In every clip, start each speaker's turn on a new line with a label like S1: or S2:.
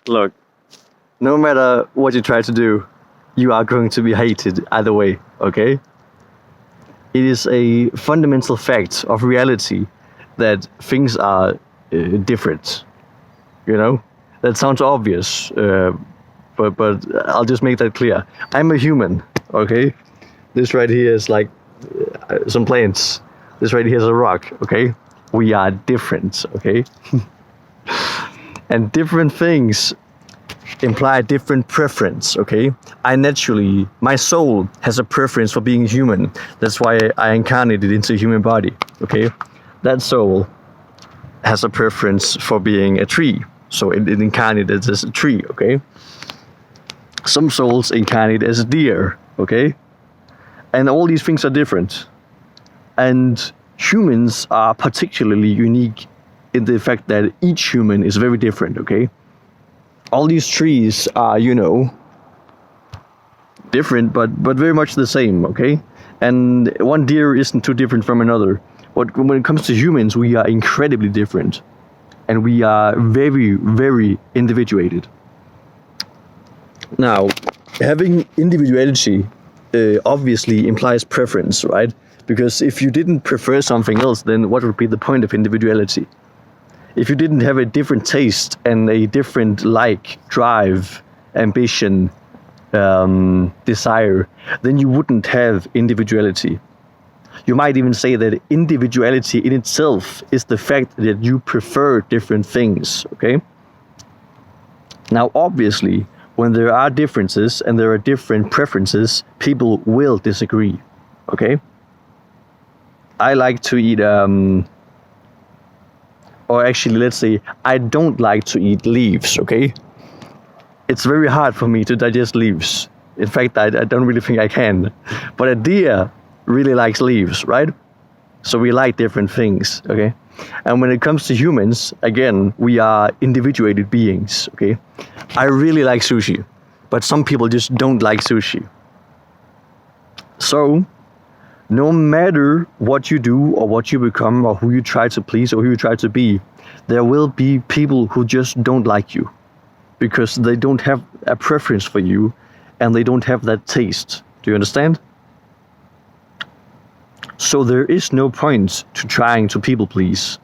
S1: Look, no matter what you try to do, you are going to be hated either way, okay? It is a fundamental fact of reality that things are different, you know? That sounds obvious, but I'll just make that clear. I'm a human, okay? This right here is like some plants. This right here is a rock, okay? We are different, okay? And different things imply different preference, okay? My soul has a preference for being human. That's why I incarnated into a human body, okay? That soul has a preference for being a tree. So it incarnated as a tree, okay? Some souls incarnate as a deer, okay? And all these things are different. And humans are particularly unique in the fact that each human is very different, okay? All these trees are, different, but very much the same, okay? And one deer isn't too different from another. But when it comes to humans, we are incredibly different. And we are very, very individuated. Now, having individuality obviously implies preference, right? Because if you didn't prefer something else, then what would be the point of individuality? If you didn't have a different taste and a different drive, ambition, desire, then you wouldn't have individuality. You might even say that individuality in itself is the fact that you prefer different things, okay? Now, obviously, when there are differences and there are different preferences, people will disagree, okay? I like to eat, or actually, let's say, I don't like to eat leaves, okay? It's very hard for me to digest leaves. In fact, I don't really think I can. But a deer really likes leaves, right? So we like different things, okay? And when it comes to humans, again, we are individuated beings, okay? I really like sushi, but some people just don't like sushi. So, no matter what you do or what you become or who you try to please or who you try to be, there will be people who just don't like you because they don't have a preference for you and they don't have that taste. Do you understand? So there is no point to trying to people please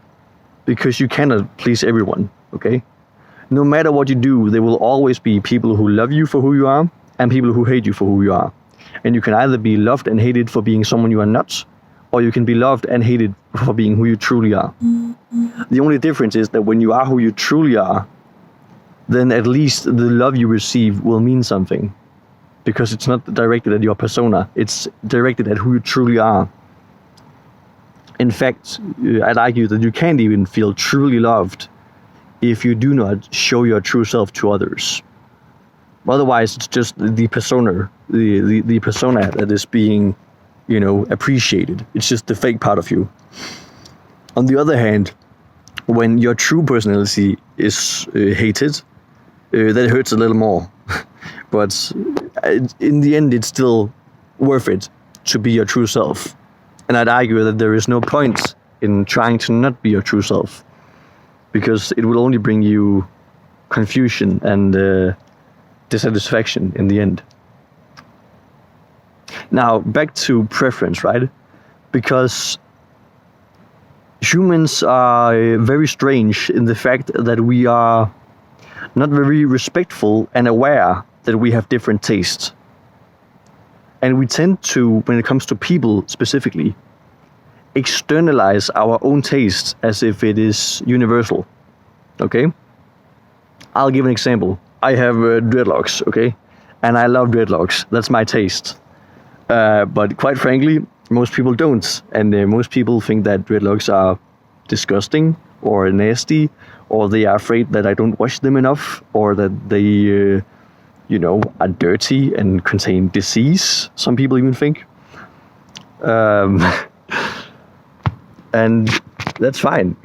S1: because you cannot please everyone, okay? No matter what you do, there will always be people who love you for who you are and people who hate you for who you are. And you can either be loved and hated for being someone you are not, or you can be loved and hated for being who you truly are. The only difference is that when you are who you truly are, then at least the love you receive will mean something. Because it's not directed at your persona, it's directed at who you truly are. In fact, I'd argue that you can't even feel truly loved if you do not show your true self to others. Otherwise, it's just the persona, the persona that is being, appreciated. It's just the fake part of you. On the other hand, when your true personality is hated, that hurts a little more. But in the end, it's still worth it to be your true self. And I'd argue that there is no point in trying to not be your true self, because it will only bring you confusion and dissatisfaction in the end. Now, back to preference, right? Because humans are very strange in the fact that we are not very respectful and aware that we have different tastes. And we tend to, when it comes to people specifically, externalize our own tastes as if it is universal, okay? I'll give an example. I have dreadlocks, okay? And I love dreadlocks. That's my taste. But quite frankly, most people don't. And most people think that dreadlocks are disgusting or nasty, or they are afraid that I don't wash them enough, or that they, are dirty and contain disease. Some people even think. And that's fine,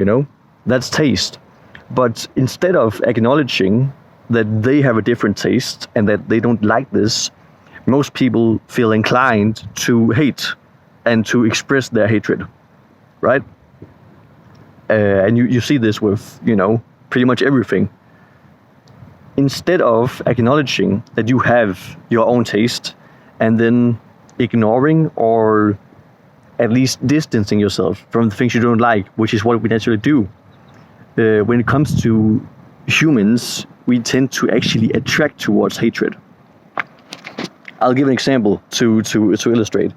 S1: That's taste. But instead of acknowledging that they have a different taste and that they don't like this, most people feel inclined to hate and to express their hatred, right? And you see this with, pretty much everything. instead of acknowledging that you have your own taste and then ignoring or at least distancing yourself from the things you don't like, which is what we naturally do. When it comes to humans, we tend to actually attract towards hatred. I'll give an example to illustrate.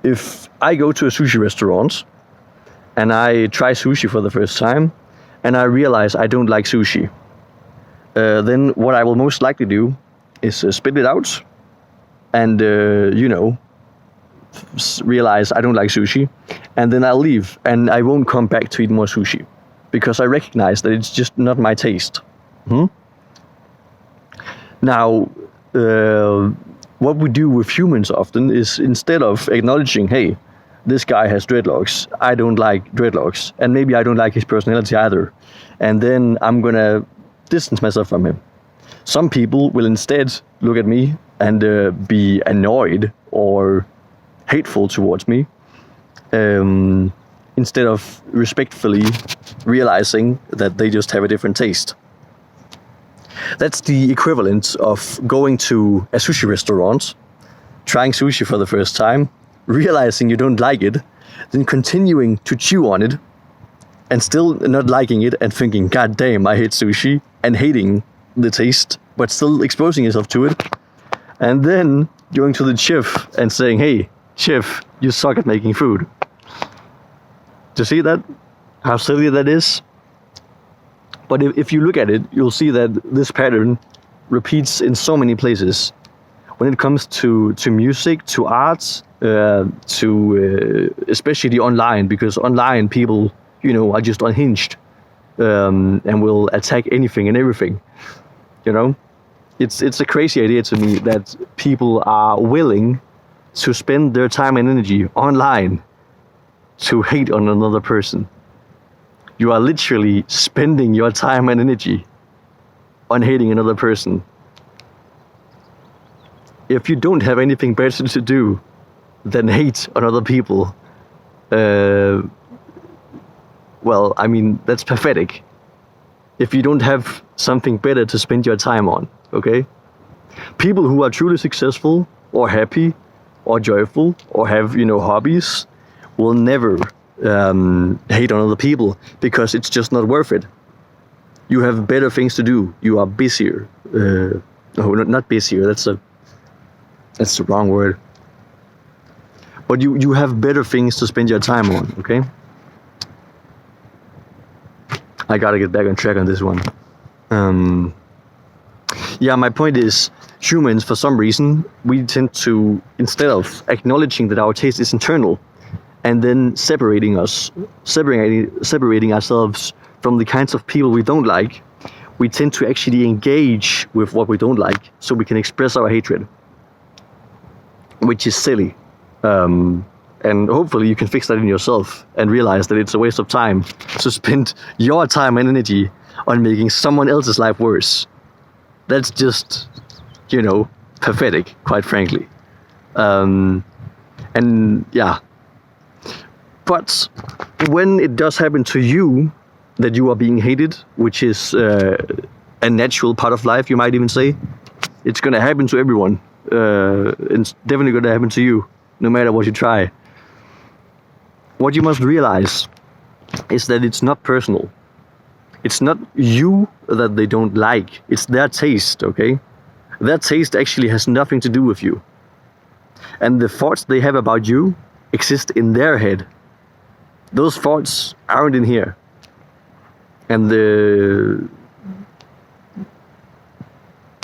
S1: If I go to a sushi restaurant and I try sushi for the first time and I realize I don't like sushi, then what I will most likely do is spit it out and, realize I don't like sushi, and then I'll leave and I won't come back to eat more sushi because I recognize that it's just not my taste. Now, what we do with humans often is, instead of acknowledging, hey, this guy has dreadlocks, I don't like dreadlocks, and maybe I don't like his personality either, and then I'm gonna distance myself from him. Some people will instead look at me and be annoyed or hateful towards me, instead of respectfully realizing that they just have a different taste. That's the equivalent of going to a sushi restaurant, trying sushi for the first time, realizing you don't like it, then continuing to chew on it, and still not liking it and thinking, God damn, I hate sushi, and hating the taste, but still exposing yourself to it. And then going to the chef and saying, hey, chef, you suck at making food. Do you see that? How silly that is? But if you look at it, you'll see that this pattern repeats in so many places. When it comes to music, to arts, to especially online, because online people, are just unhinged, and will attack anything and everything. It's a crazy idea to me that people are willing to spend their time and energy online to hate on another person. You are literally spending your time and energy on hating another person. If you don't have anything better to do than hate on other people, that's pathetic. If you don't have something better to spend your time on, okay? People who are truly successful or happy or joyful or have, hobbies will never hate on other people, because it's just not worth it. You have better things to do. You are busier. Not busier. That's the wrong word. But you have better things to spend your time on. Okay. I gotta get back on track on this one. My point is, humans, for some reason, we tend to, instead of acknowledging that our taste is internal, and then separating ourselves from the kinds of people we don't like, we tend to actually engage with what we don't like so we can express our hatred, which is silly. And hopefully you can fix that in yourself and realize that it's a waste of time to spend your time and energy on making someone else's life worse. That's just, pathetic, quite frankly. But when it does happen to you, that you are being hated, which is a natural part of life, you might even say, it's going to happen to everyone. It's definitely going to happen to you, no matter what you try. What you must realize is that it's not personal. It's not you that they don't like. It's their taste, okay? Their taste actually has nothing to do with you. And the thoughts they have about you exist in their head. Those thoughts aren't in here. And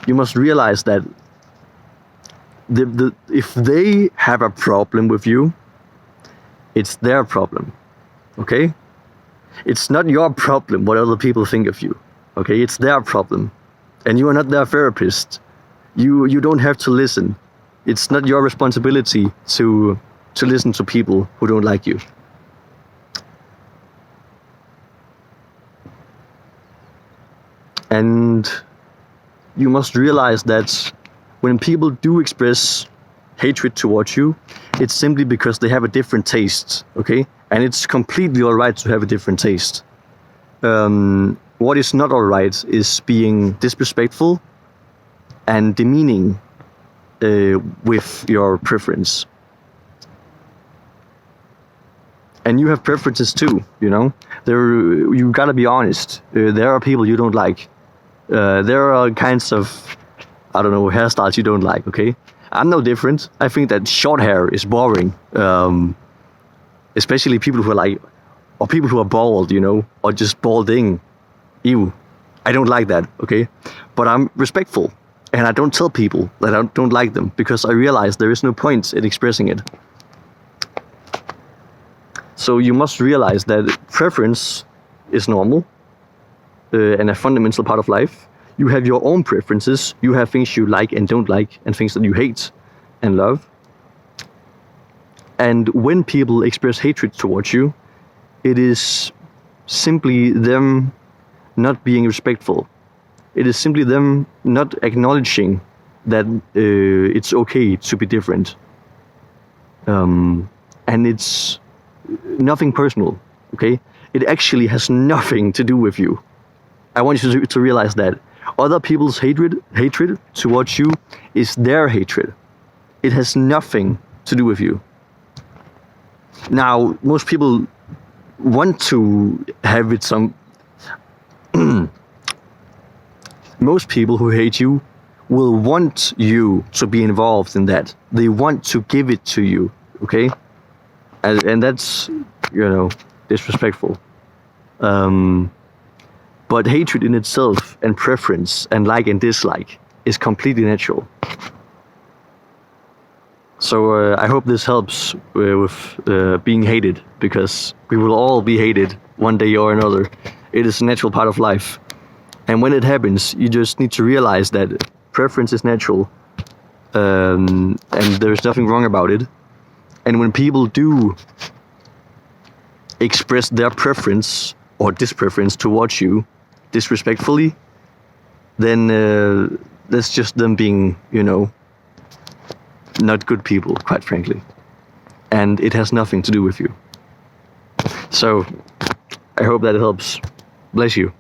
S1: you must realize that if they have a problem with you, it's their problem, okay? It's not your problem what other people think of you, okay? It's their problem. And you are not their therapist. You don't have to listen. It's not your responsibility to listen to people who don't like you. And you must realize that when people do express hatred towards you, it's simply because they have a different taste, okay? And it's completely alright to have a different taste. what is not alright is being disrespectful and demeaning with your preference. And you have preferences too, you know. You gotta be honest. There are people you don't like. There are kinds of, I don't know, hairstyles you don't like. Okay, I'm no different. I think that short hair is boring, especially people who are like, or people who are bald, you know, or just balding. Ew, I don't like that. Okay, but I'm respectful, and I don't tell people that I don't like them because I realize there is no point in expressing it. So you must realize that preference is normal and a fundamental part of life. You have your own preferences. You have things you like and don't like, and things that you hate and love. And when people express hatred towards you, it is simply them not being respectful. It is simply them not acknowledging that it's okay to be different. And it's nothing personal, okay? It actually has nothing to do with you. I want you to realize that. Other people's hatred towards you is their hatred. It has nothing to do with you. Now, most people want to have it some... Most people who hate you will want you to be involved in that. They want to give it to you, okay? And that's, you know, disrespectful. But hatred in itself and preference and like and dislike is completely natural. So I hope this helps with being hated, because we will all be hated one day or another. It is a natural part of life. And when it happens, you just need to realize that preference is natural, and there's nothing wrong about it. And when people do express their preference or dispreference towards you disrespectfully, then that's just them being, you know, not good people, quite frankly. And it has nothing to do with you. So I hope that it helps. Bless you.